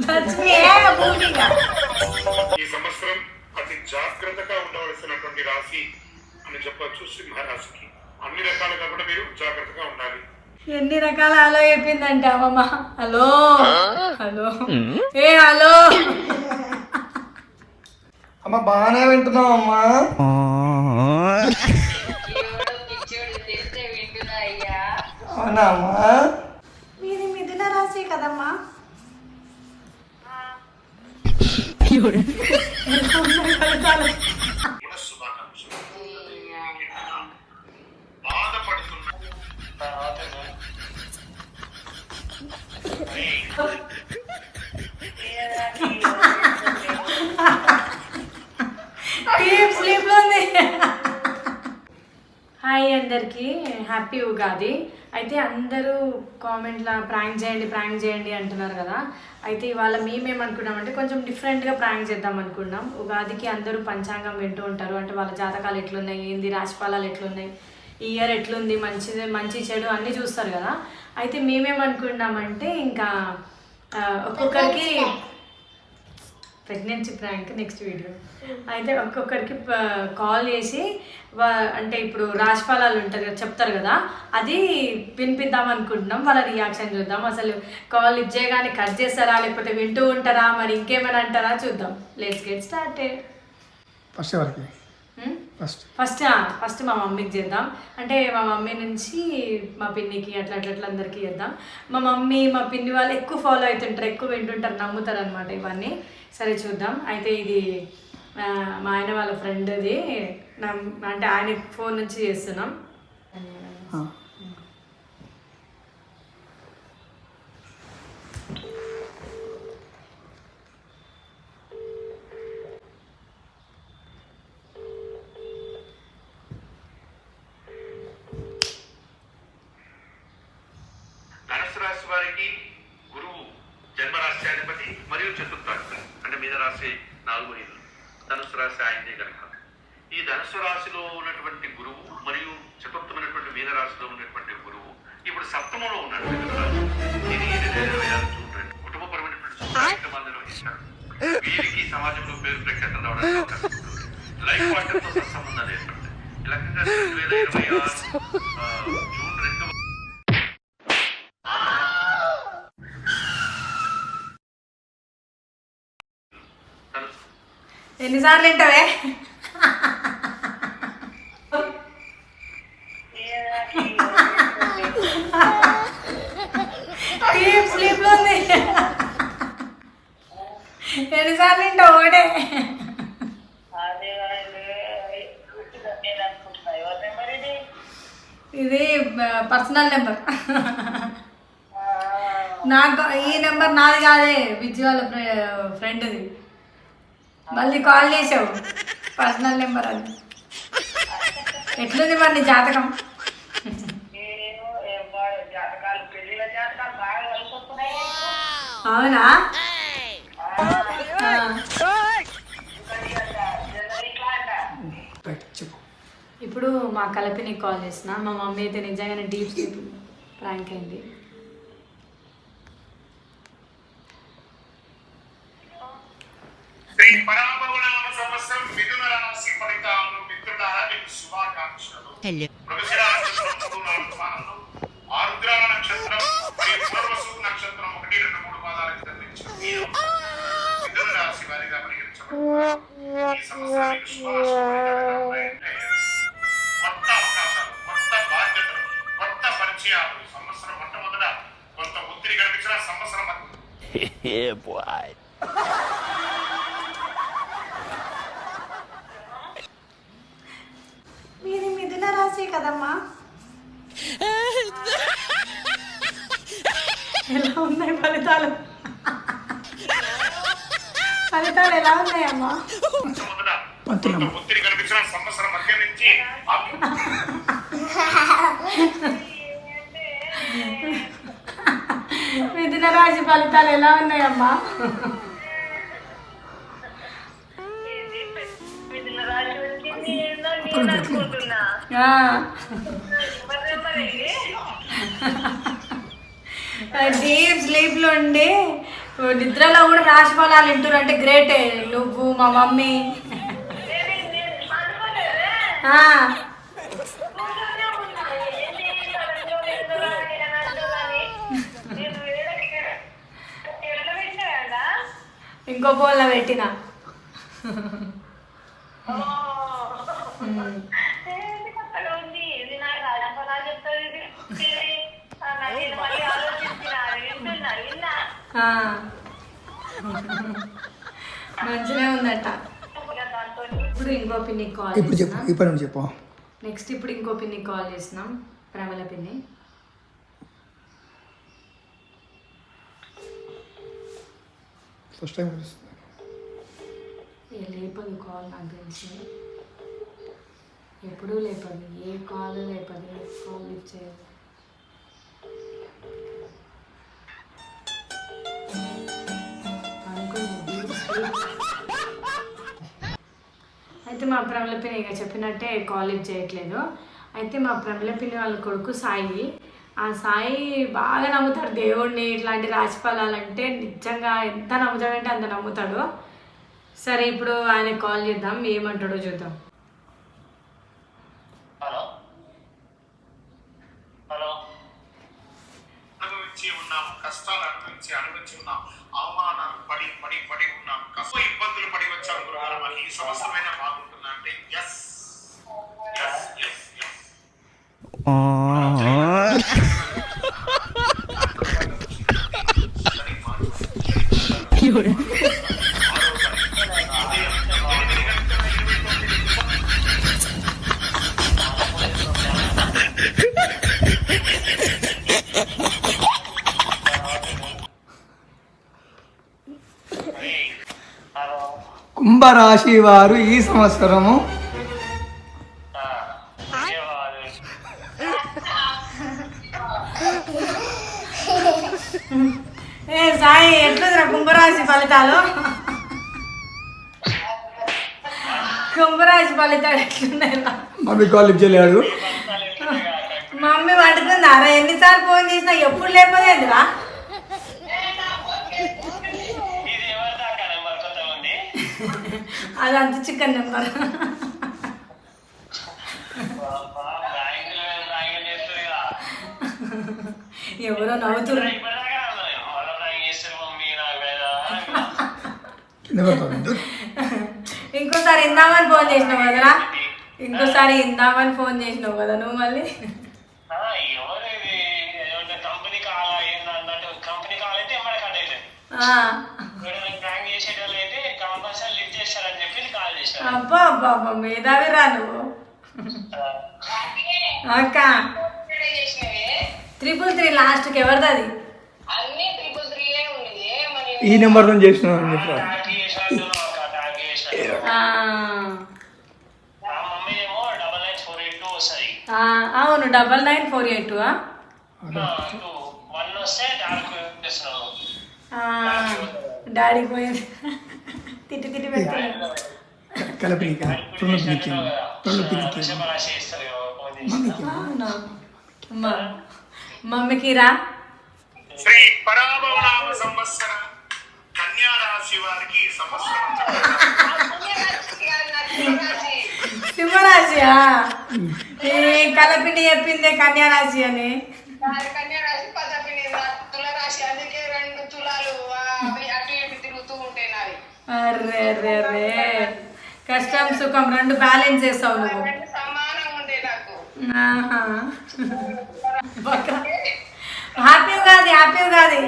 లక్ష్మి ఈ సంవత్సరం అతి జాగ్రత్తగా ఉండవలసినటువంటి రాశి అని చెప్పొచ్చు సింహరాశికి. అన్ని రకాలుగా కూడా మీరు జాగ్రత్తగా ఉండాలి. ఎన్ని రకాల హలో చెప్పిందంటే అమ్మమ్మ. హలో హలో ఏ హలో అమ్మ బాగానే వింటున్నావు అమ్మా. అవునా అమ్మా? మీది మిథున రాశి కదమ్మా. హాయ్ అందరికీ, హ్యాపీ ఉగాది. అయితే అందరూ కామెంట్లో ప్రాంక్ చేయండి అంటున్నారు కదా. అయితే ఇవాళ మేమేమనుకున్నామంటే కొంచెం డిఫరెంట్గా ప్రాంక్ చేద్దాం అనుకున్నాం. ఉగాదికి అందరూ పంచాంగం వింటూ ఉంటారు, అంటే వాళ్ళ జాతకాలు ఎట్లున్నాయి, ఏంది రాశిఫలాలు ఎట్లున్నాయి, ఈ ఇయర్ ఎట్లుంది, మంచి చెడు అన్నీ చూస్తారు కదా. అయితే మేమేమనుకున్నామంటే ఇంకా ఒక్కొక్కరికి ప్రెగ్నెన్సీ ప్రాంక్ నెక్స్ట్ వీడియో. అయితే ఒక్కొక్కరికి కాల్ చేసి అంటే ఇప్పుడు రాశిఫలాలు ఉంటుంది కదా, చెప్తారు కదా, అది వినిపిద్దాం అనుకుంటున్నాం. వాళ్ళ రియాక్షన్ చూద్దాం. అసలు కాల్ లిఫ్ట్ చేయగానే కట్ చేస్తారా, లేకపోతే వింటూ ఉంటారా, మరి ఇంకేమైనా అంటారా చూద్దాం. Let's get started. ఫస్ట్ మా మమ్మీకి చేద్దాం. అంటే మా మమ్మీ నుంచి మా పిన్నికి అట్లా అందరికీ చేద్దాం. మా మమ్మీ మా పిన్ని వాళ్ళు ఎక్కువ ఫాలో అవుతుంటారు, ఎక్కువ వింటుంటారు, నమ్ముతారు అనమాట ఇవన్నీ. సరే చూద్దాం. అయితే ఇది మా ఆయన వాళ్ళ ఫ్రెండ్ది, అంటే ఆయన ఫోన్ నుంచి చేస్తున్నాం. ధనుసు రాశి వారికి గురువు జన్మరాశ్యాధిపతి మరియు చతుర్థాధిపతి, అంటే మీద రాశి 4 ఇల్లు. ధనుసు రాశి ఆయనే కనుక ఈ ధనుసు రాశిలో ఉన్నటువంటి గురువు మరియు చతుర్థమైనటువంటి మీన రాశిలో ఉన్నటువంటి గురువు ఇప్పుడు సప్తమంలో ఉన్నాడు. ఇది 2026 చూడండి. కుటుంబపరమైనటువంటి కార్యక్రమాలు నిర్వహిస్తారు. వీరికి సమాజంలో పేరు ప్రఖ్యాతలు రావడానికి లైఫ్ పార్ట్నర్తో సత్సంబంధాలు ఏర్పడతాయి. ఈ రకంగా 2026 జూన్ 2 ఎన్నిసార్లు వింటావే? స్లీప్లో ఉంది. ఎన్నిసార్లు వింటావు? ఒకటే. ఇది పర్సనల్ నెంబర్. నాకు ఈ నెంబర్ నాది కాదే, విజయ్ వాళ్ళ ఫ్రెండ్ది. మళ్ళీ కాల్ చేసావు, పర్సనల్ నెంబర్ అది. ఎట్లుంది మరి నీ జాతకం? అవునా? ఇప్పుడు మా కలపిని కాల్ చేసిన. మా మమ్మీ అయితే నిజంగానే డీప్ స్లీప్ ప్రాంక్ అయింది. శ్రీ పరాభవనామ సంవత్సరం మిథున రాశి ఫలితాలను మిత్రులారా మీకు శుభాకాంక్షలు. వృషభ నక్షత్రం 3-4 పాదాలు, ఆరుద్ర నక్షత్రం మరియు పూర్వసు నక్షత్రం 1, 2, 3 పాదాలకు జన్మించిన మీరు మిథున రాశి వారిగా పరిగణించబడతారు. ఈ సంవత్సరం మీకు శుభాశుభాలు ఉన్నాయంటే కొత్త అవకాశాలు, కొత్త బాధ్యతలు, కొత్త పరిచయాలు. సంవత్సరం మొట్టమొదట కొంత ఒత్తిడి కనిపించిన సంవత్సరం మీది మిథున రాశి కదమ్మా. ఎలా ఉన్నాయి ఫలితాలు? ఫలితాలు ఎలా ఉన్నాయమ్మా? ఒత్తిడి కనిపించిన సంవత్సరం మధ్య నుంచి మిథున రాశి ఫలితాలు ఎలా ఉన్నాయమ్మా? డీప్ స్లీప్లో ఉండి నిద్రలో కూడా రాశి ఫలాలు వింటున్నారు అంటే గ్రేటే. నువ్వు మా మమ్మీ ఇంకో ఫోన్లో పెట్టిన. మంచిగా ఉందట. ఇప్పుడు ఇంకో పిన్నికి కాల్ చేసినాం. చెప్పు. నెక్స్ట్ ఇప్పుడు ఇంకో పిన్నికి కాల్ చేసినాం, ప్రమల పిన్ని. ఫస్ట్ టైం లేపదు కాల్, నాకు తెలిసి ఎప్పుడూ లేపదు, ఏ కాల్ లేపదు, కాల్ లిఫ్ట్ చేయదు. అయితే మా ప్రమల పిన్ని ఇక చెప్పినట్టే కాల్ లిఫ్ట్ చేయట్లేదు. అయితే మా ప్రమల పిన్ని వాళ్ళ కొడుకు సాయి, ఆ సాయి బాగా నమ్ముతాడు దేవుడిని, ఇట్లాంటి రాశి ఫలాలంటే నిజంగా ఎంత నమ్ముతాడంటే అంత నమ్ముతాడు. సరే ఇప్పుడు ఆయన కాల్ చేద్దాం, ఏమంటాడో చూద్దాం. Hello hello. అనుభవించి ఉన్నాం, కష్టాలు అనుభవించి ఉన్నాం, అవమానాలు పడి పడి పడి ఉన్నాం, కష్టం ఇబ్బందులు పడి వచ్చాం గురుగారు. మరి ఈ సంవత్సరమైనా బాగుంటుందా అంటే ఎస్ ఎస్ ఎస్ ఎస్. కుంభరాశి వారు ఈ సంవత్సరము సాయి ఎట్లుందిరా కుంభరాశి ఫలితాలు? కుంభరాశి ఫలితాలు ఎట్లున్నాయిరా? మమ్మీ కాల్ లిఫ్ట్ చేయలేడు. మమ్మీ వండుకుందారా? ఎన్నిసార్లు ఫోన్ చేసినా ఎప్పుడు లేకపోతేందిరా? అది అంత చికెన్ నెంబర్. ఎవరో నవ్వుతున్నారు. ఇంకోసారి ఇందామని ఫోన్ చేసినావు కదరా, ఇంకోసారి ఇందామని ఫోన్ చేసినావు కదా నువ్వు మళ్ళీ. అబ్బా అబ్బా అబ్బా మేధావిరా నువ్వు. అక్క 333 లాస్ట్కి ఎవరిది అది? ఈ నెంబర్ నుంచి చేసిన అవును 999482. డాడీ పోయింది తిట్టి తిట్టి పెట్టాను. మమ్మీకి రా. శ్రీ పరాభవనామ సంవత్సరం కన్యా రాశి వారికి సంవత్సరం సింహరాశియా? కలపిండి చెప్పిందే కన్యా రాశి అని. అర్రే అర్రే అర్రే, కష్టం సుఖం రెండు బ్యాలెన్స్ చేస్తావు నువ్వు. Happy Ugadi, happy Ugadi.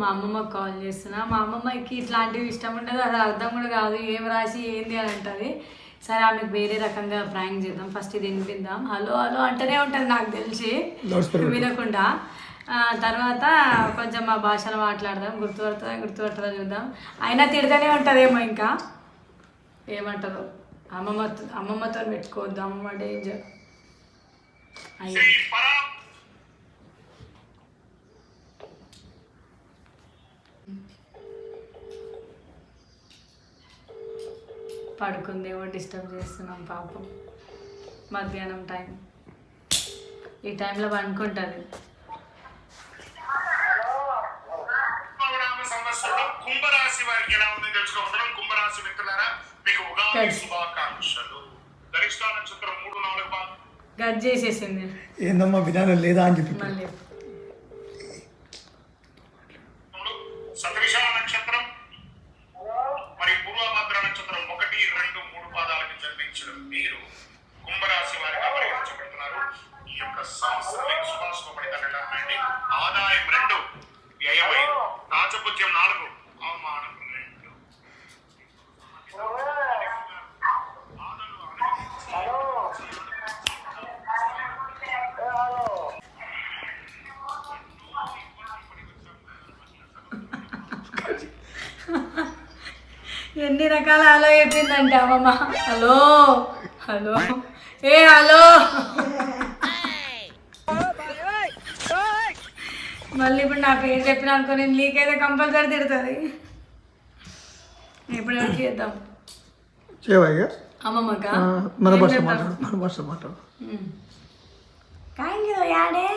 మా అమ్మమ్మ కాల్ చేస్తున్నా. మా అమ్మమ్మకి ఇట్లాంటివి ఇష్టం ఉండదు, అది అర్థం కూడా కాదు, ఏం రాసి ఏంది అని అంటుంది. సరే ఆమెకు వేరే రకంగా ప్రాంక్ చేద్దాం. ఫస్ట్ ఇది వినిపిద్దాం. హలో హలో అంటూనే ఉంటుంది నాకు తెలిసి, వినకుండా. తర్వాత కొంచెం మా భాషలో మాట్లాడదాం, గుర్తుపడుతుందా చూద్దాం. అయినా తిడతానే ఉంటుందేమో, ఇంకా ఏమంటారు. అమ్మమ్మతో పెట్టుకోవద్దు, అమ్మమ్మ డేంజర్. అయ్యో పడుకుందేమో, డిస్టర్బ్ చేస్తున్నాం పాపం, మధ్యాహ్నం టైం. ఈ టైంలో పండుకుంటుంది. సంవత్సరంలో కుంభరాశి వారికి ఎలా ఉందని తెలుసుకోవడం. కుంభరాశి మిత్రులారా మీకు ఉగాది శుభాకాంక్షలు. గరిష్ట నక్షత్రం 3-4 పాదాలు. గట్ చేసేసింది ఏందమ్మా విధానం లేదా అని చెప్పి మళ్ళీ. శతవిష నక్షత్రం మరి పూర్వభద్ర నక్షత్రం 1, 2, 3 పాదాలకు జన్మించిన మీరు కుంభరాశి వారిగా పరిగణించబడుతున్నారు. ఈ యొక్క సంవత్సరం మీకు శుభాశుభపడితారండి. ఆదాయం 2, వ్యయం 5, రాజపూజ్యం 4, అవమానం 2. ఎన్ని రకాల హలో చెప్పిందంటే అమ్మమ్మ. హలో హలో ఏ హలో. మళ్ళీ ఇప్పుడు నా పేరు చెప్పిన అనుకో నేను నీకైతే కంపల్సరీ తిడుతుంది. ఇప్పుడు ఎవరికి చేద్దాం చేయవయ్యా అమ్మమ్మక మన భాష మాట్లాడు కాంగిదో యాడే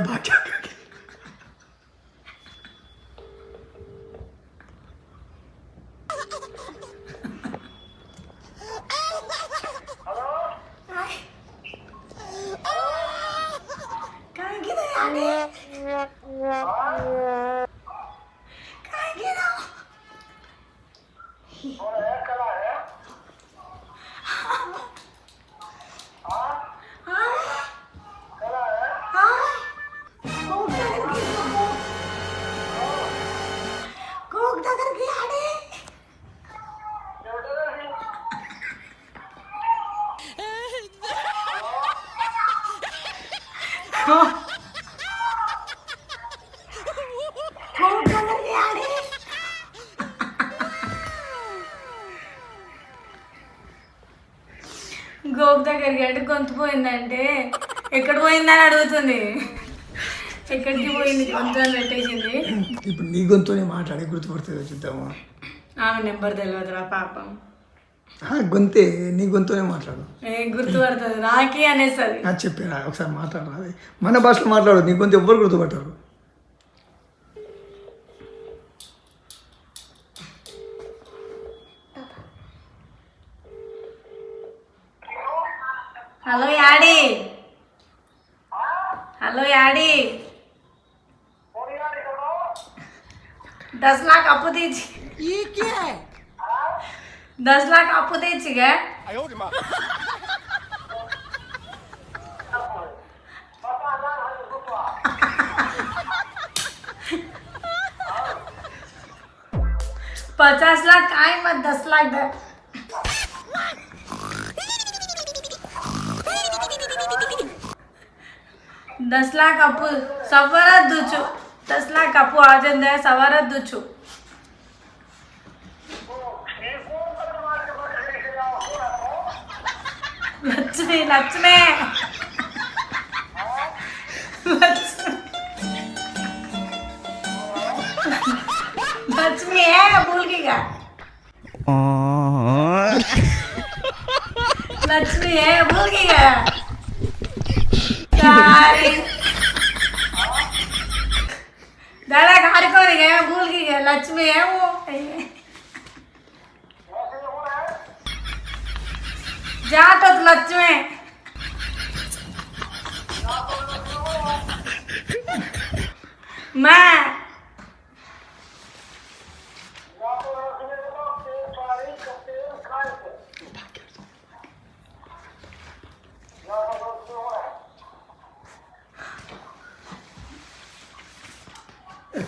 భాష గోపు దగ్గరికి అంటే గొంతు పోయిందంటే ఎక్కడ పోయిందని అడుగుతుంది. ఎక్కడికి పోయింది గొంతు అని పెట్టేసింది. ఇప్పుడు నీ గొంతునే మాట్లాడి గుర్తుపడుతుంది చూద్దామా. ఆమె నెంబర్ తెలియదురా పాపం. గొంతే నీ గొంతునే మాట్లాడు. గుర్తుపడుతుంది నాకే అనేసరి చెప్పారా ఒకసారి మాట్లాడరా. అదే మన భాషలో మాట్లాడు. నీ గొంతు ఎవ్వరు గుర్తుపట్టారు. హలో యాడి హలో యాడి 10 लाख आपको दीजिए. ये क्या है? 10 लाख आपको दीजिए. $50 लाख काय मत 10 लाख दे. दस लाख अप्पू सवारत दूचु 10 लाख अप्पू आ जाते सवारत दूचु. लक्ष्मी लक्ष्मी लक्ष्मी है भूल गई क्या? लक्ष्मी है भूल गई क्या? दादा घर को नहीं गया भूल गई. लक्ष्मी है वो. जा तो लक्ष्मी मैं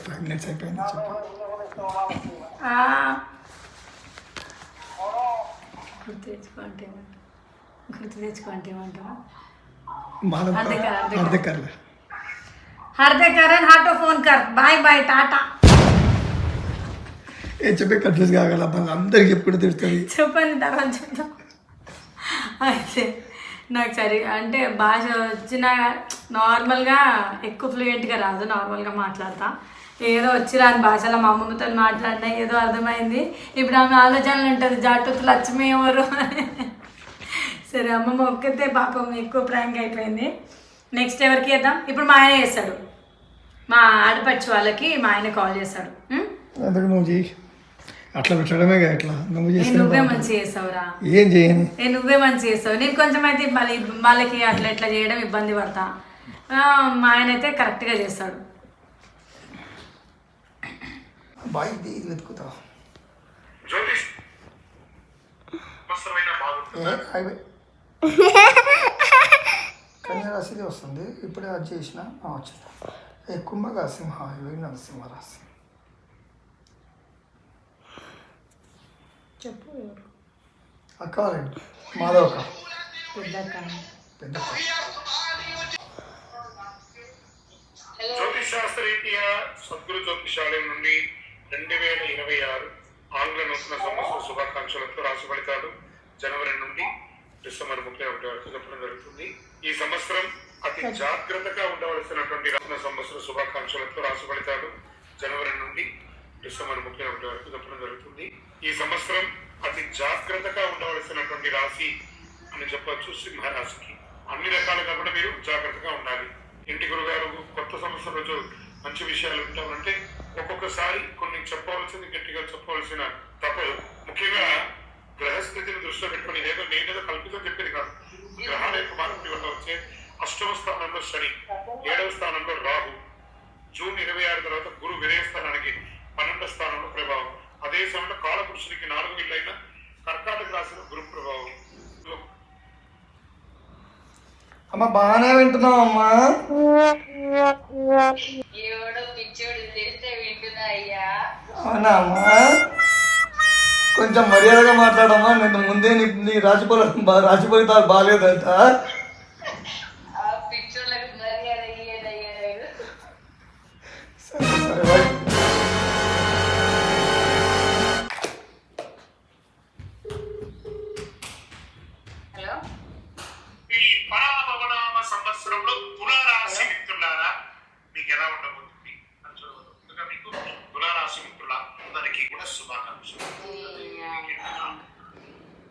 ప్రెగ్నెన్సీ అయిపోయింది గుర్తు తెచ్చుకుంటే హర్దే కరణ్ హాటో ఫోన్ కర్. బాయ్ బాయ్ టాటా. ఏ చెప్పే కన్ఫ్యూజ్ కాగల అందరికి చెప్పుకుంటూ తిడుతుంది. చెప్పండి తర్వాత చెప్తాం. అయితే నాకు సరే అంటే భాష వచ్చిన నార్మల్గా ఎక్కువ ఫ్లూయెంట్గా రాదు. నార్మల్గా మాట్లాడతా. ఏదో వచ్చి రాని భాషలో మా అమ్మమ్మతో మాట్లాడినా ఏదో అర్థమైంది. ఇప్పుడు ఆమె ఆలోచనలు ఉంటుంది జాటుతు లక్ష్మి ఎవరు. సరే అమ్మమ్మ ఒక్కతే పాపం ఎక్కువ ప్రాంక్ అయిపోయింది. నెక్స్ట్ ఎవరికి చేద్దాం? ఇప్పుడు మా ఆయన చేస్తాడు, మా ఆడపడుచు వాళ్ళకి మా ఆయన కాల్ చేస్తాడు. అందుకు నువ్వు చేయి, అట్లా పెట్టడమే కదా. ఎట్లా నువ్వు చేస్తే నువ్వే మంచిగా చేస్తావురా. ఏం చేయను, నువ్వే మంచిగా చేస్తావు. నేను కొంచెం అయితే మళ్ళీ వాళ్ళకి అట్లా ఇట్లా చేయడం ఇబ్బంది పడతా. మా ఆయన అయితే కరెక్ట్గా చేస్తాడు. బాయ్ ఇది వెతుకుతా. జ్యోతిష్ అవసరమైన బాగుంటుంది. కన్యా రాశిది వస్తుంది, ఇప్పుడే అది చేసిన వచ్చింది. కుంభగా సింహ, నరసింహ రాశి. చెప్పు. అక్కవాలండి మాధవ్ అక్క, పెద్ద జ్యోతిష్ శాస్త్రరీత్యా సద్గురు జ్యోతిషాలయం నుండి 2026 ఆంగ్ల నూతన సంవత్సర శుభాకాంక్షలతో రాశి ఫలితాలు జనవరి నుండి డిసెంబర్ 31 వరకు చెప్పడం జరుగుతుంది. ఈ సంవత్సరం అతి జాగ్రత్తగా ఉండవలసినటువంటి నూతన సంవత్సర శుభాకాంక్షలతో రాశి ఫలితాలు జనవరి నుండి డిసెంబర్ 31 వరకు చెప్పడం జరుగుతుంది. ఈ సంవత్సరం అతి జాగ్రత్తగా ఉండవలసినటువంటి రాశి అని చెప్పొచ్చు సింహరాశికి. అన్ని రకాలుగా కూడా మీరు జాగ్రత్తగా ఉండాలి. ఇంటి గురుగారు కొత్త సంవత్సరం రోజు మంచి విషయాలు వింటామంటే ఒక్కొక్కసారి కొన్ని చెప్పవలసింది గట్టిగా చెప్పవలసిన తప్పదు. ముఖ్యంగా గ్రహస్థితిని దృష్టిలో పెట్టుకుని నేనేదో కల్పితం చెప్పేది కాదు. గ్రహాల యొక్క మార్పుని వల్ల వచ్చే 8వ స్థానంలో శని, 7వ స్థానంలో రాహు, జూన్ 26 తర్వాత గురు విరయ స్థానానికి 12వ స్థానంలో ప్రభావం. అదే సమయంలో కాలపురుషునికి 4 ఇళ్ళైన కర్కాటక రాశిలో గురు ప్రభావం. అమ్మ బాగానే వింటున్నావు అమ్మా. అవునా అమ్మా, కొంచెం మర్యాదగా మాట్లాడమ్మా. నేను ముందే నీ రాశి ఫలితాలు బాగాలేదంట. సరే సరే బాయ్. ఈ పరాభవనామ సంవత్సరంలో తులారాశి మిత్రులారా మీకు ఎలా ఉండబోతుంది అని చూడబోతుంది. మీకు తులారాశి మిత్రుల అందరికీ కూడా శుభాకాంక్షలు.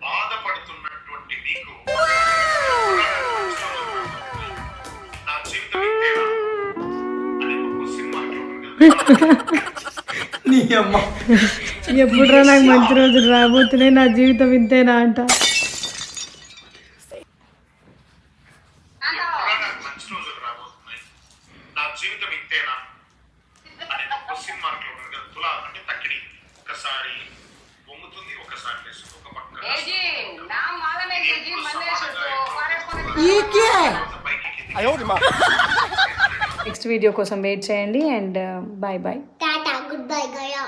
బాధపడుతున్నటువంటి మీకు నా జీవితం ఇంతేనా అని ఒక సినిమాకి నీ అమ్మ ఎప్పుడురా నాకు మంచి రోజులు రాబోతున్నాయి, నా జీవితం ఇంతేనా అంట. మంచి రోజులు రాబోతున్నాయి, నా జీవితం ఇంతేనా అని ఒక సినిమాకి తులా అంటే తక్కిడి. ఒకసారి వంగుతుంది, ఒకసారి లేస్తుంది, ఒక పక్క నెక్స్ట్ వీడియో కోసం వెయిట్ చేయండి and bye bye. Tata good bye Gaya.